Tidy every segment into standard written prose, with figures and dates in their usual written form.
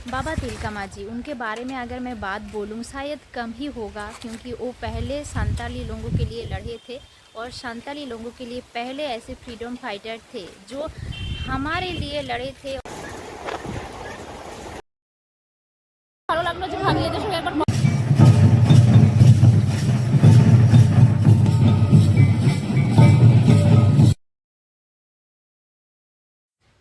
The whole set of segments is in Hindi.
बाबा तिलका मांझी, उनके बारे में अगर मैं बात बोलूँ शायद कम ही होगा, क्योंकि वो पहले संताली लोगों के लिए लड़े थे और संताली लोगों के लिए पहले ऐसे फ्रीडम फाइटर थे जो हमारे लिए लड़े थे। ভালো লাগলো যে ভাবিয়েদের সঙ্গে একবার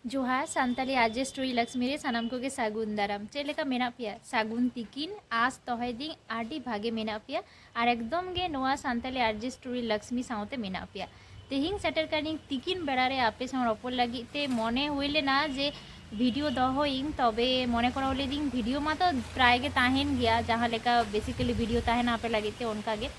जोहार सानताली आजे स्टोरी लक्ष्मी रे सानाम को के सागुन दाराम चेलेका मेना पिया सागुन तिकिन आज तोहे दिन आडी भागे मेना पिया और एकदम गे नोआ सानताली आजे स्टोरी लक्ष्मी साउते मेना पिया तेहिंग सेटर कानिंग तिकिन बेड़ारे आपे साउ रपड़ लगी ते मने हुईले ना जे भिडियो दहोइंग तबे मने करा होले दिन भिडियो मा तो प्राय गे ताहेन गया जहाँ लेका बेसिकली भिडियो ताहेन आपे लगी थे उनका गे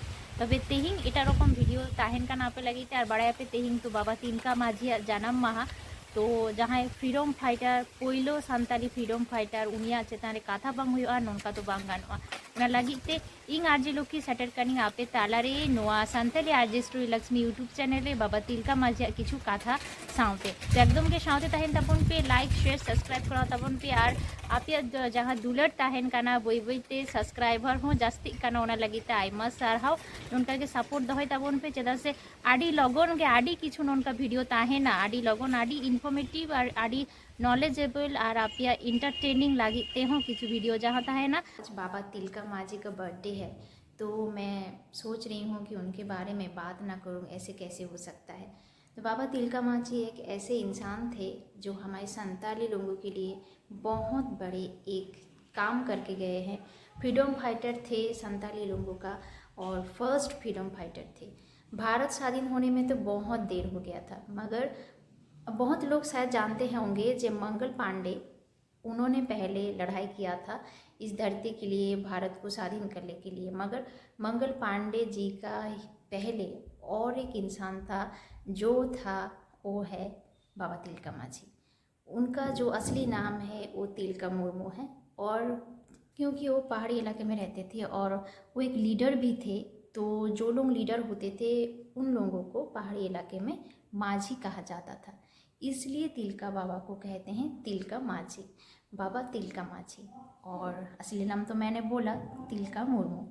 तबे तेहिंग एटा रकम भिडियो ताहेन का नापे लगी थे और बड़ा पे तेहिंग तो बाबा तिलका मांझी जन्म माहा तो जहाँ फ्रीडम फाइटर पोइलो सानताली फ्रीडम फाइटर उनिया चेतान कथा बांग हुआ नोनका तो बांग गानोआ ना लगी ते इंग आरजे लोग की सेटर कनिंग आपे तालारे नोआ Santali RJ story Lakshmi YouTube channel रे बाबा तिलका मांझी किछु कथा साउते तो एकदम के साउते ताहेन तबन पे लाइक शेयर सब्सक्राइब करा तबन पे और आप जहाँ दुलर ताहेन काना बई बईते सब्सक्राइबर हो जास्ती काना ओना लगी ते आइमा सारहाव उनका के सपोर्ट दहय तबन पे चेदा से आडी लगन के आडी किछु उनका वीडियो ताहेना आडी लगन आडी इनफॉर्मेटिव और आडी नॉलेजेबल और आप इंटरटेनिंग लगते हों किसी वीडियो जहाँ है ना। आज बाबा तिलका मांझी का बर्थडे है तो मैं सोच रही हूँ कि उनके बारे में बात ना करूँ, ऐसे कैसे हो सकता है। तो बाबा तिलका मांझी एक ऐसे इंसान थे जो हमारे संताली लोगों के लिए बहुत बड़े एक काम करके गए हैं। फ्रीडम फाइटर थे संताली लोगों का और फर्स्ट फ्रीडम फाइटर थे। भारत स्वाधीन होने में तो बहुत देर हो गया था, मगर बहुत लोग शायद जानते होंगे जो मंगल पांडे उन्होंने पहले लड़ाई किया था इस धरती के लिए, भारत को स्वाधीन करने के लिए। मगर मंगल पांडे जी का पहले और एक इंसान था जो था वो है बाबा तिलका मांझी। उनका जो असली नाम है वो तिलका मुर्मू है और क्योंकि वो पहाड़ी इलाके में रहते थे और वो एक लीडर भी थे, तो जो लोग लीडर होते थे उन लोगों को पहाड़ी इलाके में मांझी कहा जाता था, इसलिए तिलका बाबा को कहते हैं तिलका मांझी, बाबा तिलका मांझी। और असली नाम तो मैंने बोला तिलका मुर्मू।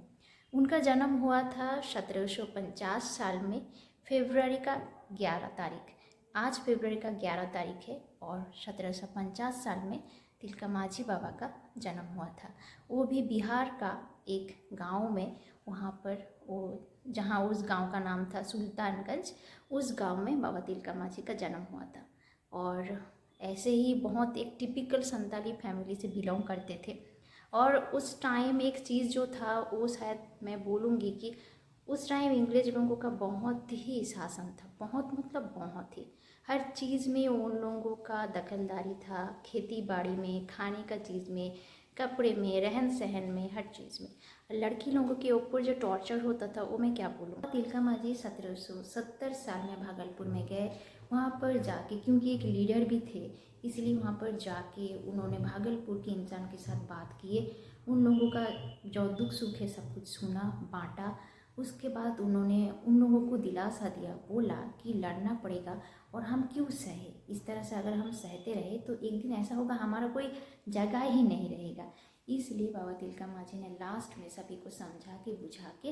उनका जन्म हुआ था 1750 साल में फरवरी का 11 तारीख। आज फरवरी का 11 तारीख है और 1750 साल में तिलका मांझी बाबा का जन्म हुआ था। वो भी बिहार का एक गांव में, वहाँ पर वो जहाँ उस गांव का नाम था सुल्तानगंज, उस गांव में बाबा तिलका मांझी का जन्म हुआ था। और ऐसे ही बहुत एक टिपिकल संताली फैमिली से बिलोंग करते थे। और उस टाइम एक चीज़ जो था वो शायद मैं बोलूँगी कि उस टाइम अंग्रेज लोगों का बहुत ही शासन था, बहुत मतलब बहुत ही हर चीज़ में उन लोगों का दखलदारी था, खेती बाड़ी में, खाने का चीज़ में, कपड़े में, रहन सहन में, हर चीज़ में। लड़की लोगों के ऊपर जो टॉर्चर होता था वो मैं क्या बोलूँ। तिलका मांझी 1770 साल में भागलपुर में गए। वहाँ पर जाके क्योंकि एक लीडर भी थे इसलिए वहाँ पर जाके उन्होंने भागलपुर के इंसान के साथ बात किए, उन लोगों का जो दुख सुख है सब कुछ सुना, बांटा। उसके बाद उन्होंने उन लोगों को दिलासा दिया, बोला कि लड़ना पड़ेगा और हम क्यों सहे, इस तरह से अगर हम सहते रहे तो एक दिन ऐसा होगा हमारा कोई जगह ही नहीं रहेगा। इसलिए बाबा तिलका मांझी ने लास्ट में सभी को समझा के बुझा के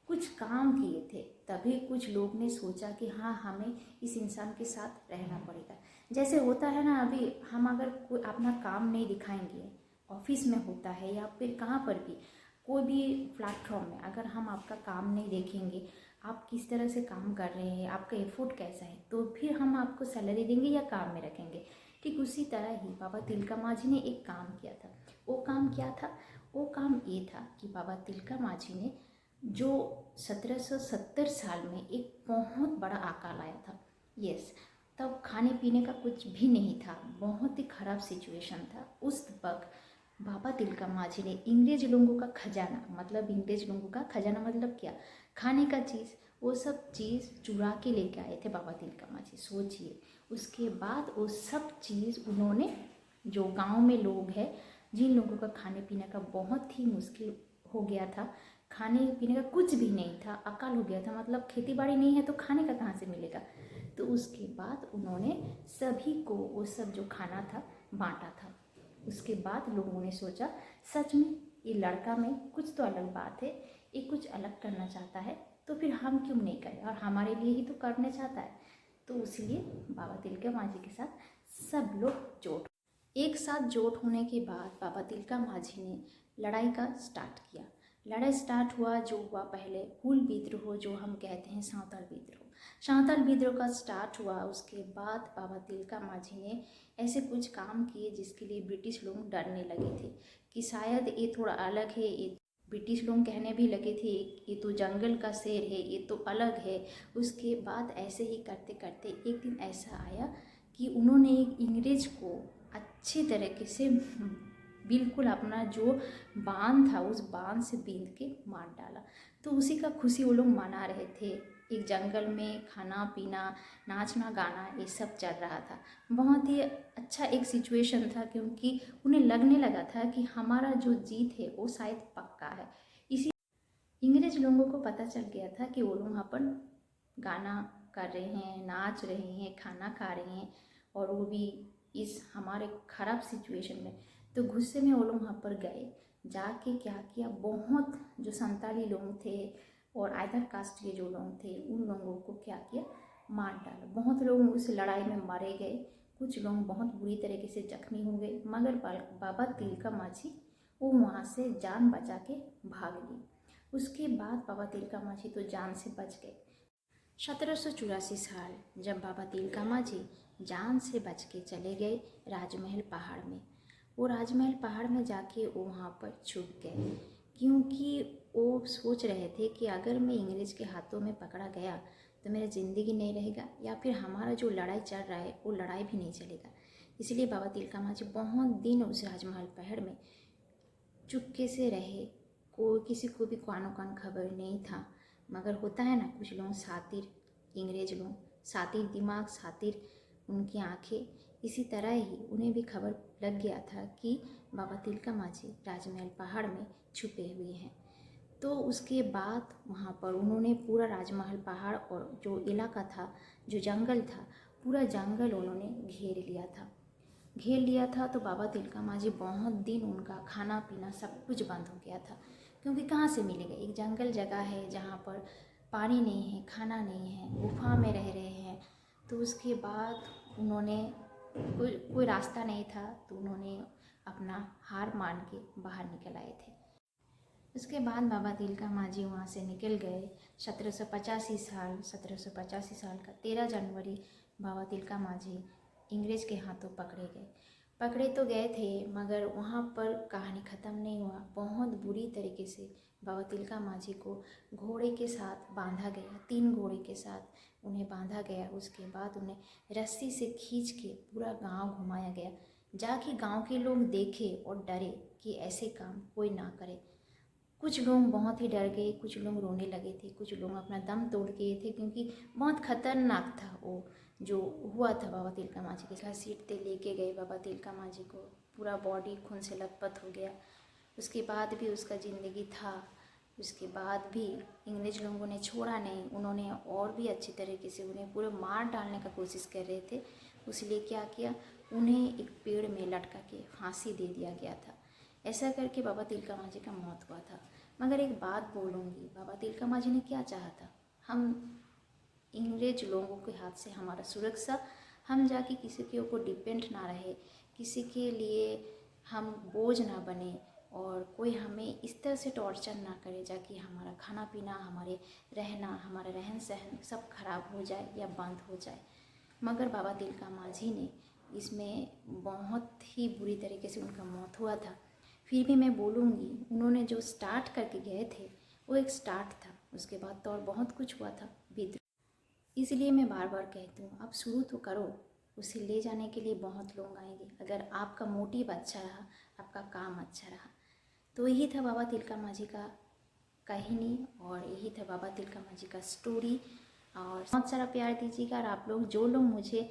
कुछ काम किए थे, तभी कुछ लोग ने सोचा कि हाँ हमें इस इंसान के साथ रहना पड़ेगा। जैसे होता है ना, अभी हम अगर कोई अपना काम नहीं दिखाएंगे, ऑफिस में होता है या फिर कहाँ पर भी कोई भी प्लेटफॉर्म में अगर हम आपका काम नहीं देखेंगे, आप किस तरह से काम कर रहे हैं, आपका एफर्ट कैसा है, तो फिर हम आपको सैलरी देंगे या काम में रखेंगे। ठीक उसी तरह ही बाबा तिलका मांझी ने एक काम किया था। वो काम क्या था? वो काम ये था कि बाबा तिलका मांझी ने जो 1770 साल में एक बहुत बड़ा अकाल आया था। यस, तब खाने पीने का कुछ भी नहीं था, बहुत ही ख़राब सिचुएशन था। उस वक्त बाबा तिलका मांझी ने अंग्रेज लोगों का खजाना, मतलब अंग्रेज लोगों का खजाना मतलब क्या, खाने का चीज़, वो सब चीज़ चुरा के लेके आए थे बाबा तिलका मांझी, सोचिए। उसके बाद वो सब चीज़ उन्होंने, जो गांव में लोग हैं जिन लोगों का खाने पीने का बहुत ही मुश्किल हो गया था, खाने पीने का कुछ भी नहीं था, अकाल हो गया था, मतलब खेती बाड़ी नहीं है तो खाने का कहाँ से मिलेगा। तो उसके बाद उन्होंने सभी को वो सब जो खाना था बांटा था। उसके बाद लोगों ने सोचा सच में ये लड़का में कुछ तो अलग बात है, ये कुछ अलग करना चाहता है, तो फिर हम क्यों नहीं करें, और हमारे लिए ही तो करना चाहता है। तो इसलिए बाबा तिलका मांझी के साथ सब लोग जोट एक साथ जोट होने के बाद बाबा तिलका मांझी ने लड़ाई का स्टार्ट किया। लड़ाई स्टार्ट हुआ, जो हुआ पहले हुल विद्रोह, जो हम कहते हैं सांताल विद्रोह। सांताल विद्रोह का स्टार्ट हुआ, उसके बाद बाबा तिलका मांझी ने ऐसे कुछ काम किए जिसके लिए ब्रिटिश लोग डरने लगे थे कि शायद ये थोड़ा अलग है। ये ब्रिटिश लोग कहने भी लगे थे ये तो जंगल का शेर है, ये तो अलग है। उसके बाद ऐसे ही करते करते एक दिन ऐसा आया कि उन्होंने एक अंग्रेज को अच्छी तरीके से बिल्कुल अपना जो बांध था उस बांध से बींध के मार डाला। तो उसी का खुशी वो लोग मना रहे थे। एक जंगल में खाना पीना, नाचना गाना, ये सब चल रहा था। बहुत ही अच्छा एक सिचुएशन था, क्योंकि उन्हें लगने लगा था कि हमारा जो जीत है वो शायद पक्का है। इसी अंग्रेज लोगों को पता चल गया था कि वो लोग वहाँ पर गाना कर रहे हैं, नाच रहे हैं, खाना खा रहे हैं, और वो भी इस हमारे ख़राब सिचुएशन में। तो गुस्से में वो लोग वहाँ पर गए, जाके क्या किया, बहुत जो संताली लोग थे और अदर कास्ट के जो लोग थे उन लोगों को क्या किया, मार डाला। बहुत लोग उस लड़ाई में मारे गए, कुछ लोग बहुत बुरी तरीके से जख्मी हो गए, मगर बाबा तिलका मांझी वो वहाँ से जान बचा के भाग ली। उसके बाद बाबा तिलका मांझी तो जान से बच गए। 1784 साल जब बाबा तिलका मांझी जान से बच के चले गए राजमहल पहाड़ में, वो राजमहल पहाड़ में जाके वो वहाँ पर छुप गए, क्योंकि वो सोच रहे थे कि अगर मैं अंग्रेज़ के हाथों में पकड़ा गया तो मेरा ज़िंदगी नहीं रहेगा, या फिर हमारा जो लड़ाई चल रहा है वो लड़ाई भी नहीं चलेगा। इसलिए बाबा तिलका मांझी बहुत दिन उस राजमहल पहाड़ में चुपके से रहे। कोई किसी को भी कानो कान खबर नहीं था। मगर होता है ना, कुछ लोग शातिर, अंग्रेज लोग शातिर दिमाग, शातिर उनकी आंखें, इसी तरह ही उन्हें भी खबर लग गया था कि बाबा तिलका मांझी राजमहल पहाड़ में छुपे हुए हैं। तो उसके बाद वहाँ पर उन्होंने पूरा राजमहल पहाड़ और जो इलाका था, जो जंगल था, पूरा जंगल उन्होंने घेर लिया था। तो बाबा तिलका मांझी बहुत दिन उनका खाना पीना सब कुछ बंद हो गया था, क्योंकि कहाँ से मिलेगा। एक जंगल जगह है जहाँ पर पानी नहीं है, खाना नहीं है, गुफा में रह रहे हैं। तो उसके बाद उन्होंने कोई रास्ता नहीं था, तो उन्होंने अपना हार मान के बाहर निकल आए थे। उसके बाद बाबा तिलका मांझी वहाँ से निकल गए। 1785 साल का 13 जनवरी बाबा तिलका मांझी अंग्रेज़ के हाथों पकड़े तो गए थे, मगर वहाँ पर कहानी ख़त्म नहीं हुआ। बहुत बुरी तरीके से बाबा तिलका मांझी को घोड़े के साथ बांधा गया, 3 घोड़े के साथ उन्हें बांधा गया। उसके बाद उन्हें रस्सी से खींच के पूरा गांव घुमाया गया, जाके गांव के लोग देखे और डरे कि ऐसे काम कोई ना करे। कुछ लोग बहुत ही डर गए, कुछ लोग रोने लगे थे, कुछ लोग अपना दम तोड़ गए थे, क्योंकि बहुत खतरनाक था वो जो हुआ था। बाबा तिलका मांझी के घसीटते लेके गए बाबा तिलका मांझी को, पूरा बॉडी खून से लथपथ हो गया। उसके बाद भी उसका ज़िंदगी था। उसके बाद भी अंग्रेज लोगों ने छोड़ा नहीं, उन्होंने और भी अच्छी तरीके से उन्हें पूरे मार डालने का कोशिश कर रहे थे। इसलिए क्या किया, उन्हें एक पेड़ में लटका के फांसी दे दिया गया था। ऐसा करके बाबा तिलका मांझी का मौत हुआ था। मगर एक बात बोलूँगी, बाबा तिलका मांझी ने क्या चाहा था, हम अंग्रेज लोगों के हाथ से हमारा सुरक्षा, हम जाके किसी के ऊपर डिपेंड ना रहे, किसी के लिए हम बोझ ना बने, और कोई हमें इस तरह से टॉर्चर ना करे जाकि हमारा खाना पीना, हमारे रहना, हमारा रहन सहन सब खराब हो जाए या बंद हो जाए। मगर बाबा तिलका मांझी ने इसमें बहुत ही बुरी तरीके से उनका मौत हुआ था। फिर भी मैं बोलूँगी, उन्होंने जो स्टार्ट करके गए थे वो एक स्टार्ट था, उसके बाद तो और बहुत कुछ हुआ था विद्रोह। इसलिए मैं बार बार कहती हूँ, आप शुरू तो करो, उसे ले जाने के लिए बहुत लोग आएंगे, अगर आपका मोटिव अच्छा रहा, आपका काम अच्छा रहा। तो यही था बाबा तिलका मांझी का कहानी, और यही था बाबा तिलका मांझी का स्टोरी। और बहुत सारा प्यार दीजिएगा, और आप लोग जो लोग मुझे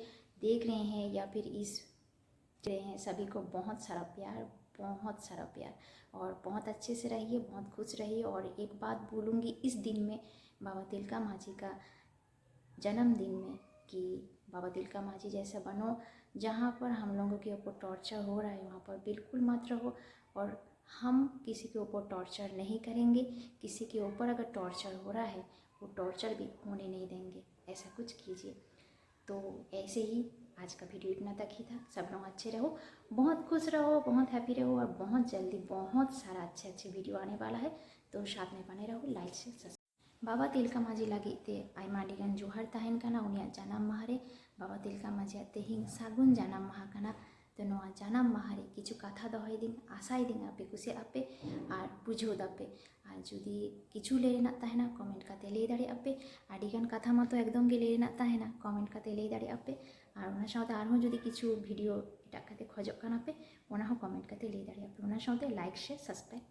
देख रहे हैं या फिर इस रहे हैं, सभी को बहुत सारा प्यार, बहुत सारा प्यार, और बहुत अच्छे से रहिए, बहुत खुश रहिए। और एक बात बोलूँगी इस दिन में, बाबा तिलका मांझी का जन्मदिन में, कि बाबा तिलका मांझी जैसा बनो, जहाँ पर हम लोगों के ऊपर टॉर्चर हो रहा है वहाँ पर बिल्कुल मत रहो, और हम किसी के ऊपर टॉर्चर नहीं करेंगे। किसी के ऊपर अगर टॉर्चर हो रहा है वो टॉर्चर भी होने नहीं देंगे, ऐसा कुछ कीजिए। तो ऐसे ही आज का वीडियो इतना तक ही था। सब लोग अच्छे रहो, बहुत खुश रहो, बहुत हैप्पी रहो, और बहुत जल्दी बहुत सारा अच्छे अच्छे वीडियो आने वाला है। तो साथ में बने रहो, लाइक से सब्सक्राइब। बाबा तिलका माजी लगी ते आयमा डिगान जोहार तहन काना उनिया जानाम माह रे। बाबा तिलका माजी तेहिं सागुन जानाम माह काना। तो नोआ जानाम माह रे किछु कथा दहय दिन आशाय दिन आपे कुसे आपे और बुझो दापे। और जुदी किछु ले रेना तहना कमेंट काते लई दाड़े आपे। आडिगान कथा मा तो एकदम गे लई रेना तहना कमेंट काते लई दाड़े आपे। और ओना साथे आरहों जुदी किछु भिडियो एटाग काते खोजोग काना पे ओना हों कमेंट काते लई दाड़े आपे। ओना साथे लाइक शेयर सब्सक्राइब।